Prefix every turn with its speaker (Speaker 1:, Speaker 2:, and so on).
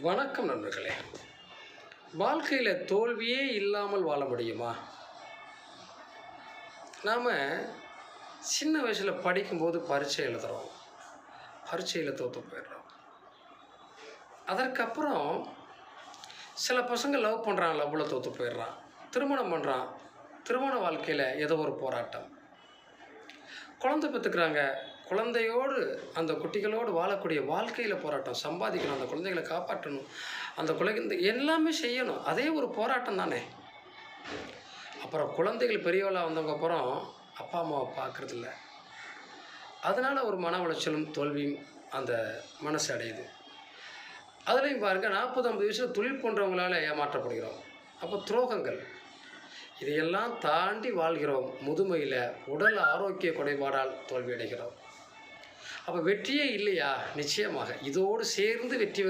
Speaker 1: வணக்கம் நண்பர்களே. வாழ்க்கையில் தோல்வியே இல்லாமல் வாழ முடியுமா? நாம் சின்ன வயசில் படிக்கும்போது பரீட்சை எழுதுகிறோம், பரீட்சையில் தோற்று போயிடுறோம். அதற்கப்புறம் சில பசங்க லவ் பண்ணுறான், லவ்வில் தோற்று போயிடுறான். திருமணம் பண்ணுறான், திருமண வாழ்க்கையில் ஏதோ ஒரு போராட்டம். குழந்தை பெற்றுக்கிறாங்க, குழந்தையோடு அந்த குட்டிகளோடு வாழக்கூடிய வாழ்க்கையில் போராட்டம். சம்பாதிக்கணும், அந்த குழந்தைகளை காப்பாற்றணும், அந்த குழந்தை எல்லாமே செய்யணும், அதே ஒரு போராட்டம் தானே. அப்புறம் குழந்தைகள் பெரியவளாக வந்தவங்கப்புறம் அப்பா அம்மாவை பார்க்குறதில்ல. அதனால் ஒரு மன உளைச்சலும் தோல்வியும் அந்த மனசு அடையுது. அதுலேயும் பாருங்கள், 40-50 வயசில் தொழில் பண்ணுறவங்களால் ஏமாற்றப்படுகிறோம். அப்போ துரோகங்கள், இதையெல்லாம் தாண்டி வாழ்கிறோம். முதுமையில் உடல் ஆரோக்கிய குறைபாடால் தோல்வி அடைகிறோம். அப்போ வெற்றியே இல்லையா? நிச்சயமாக இதோடு சேர்ந்து வெற்றி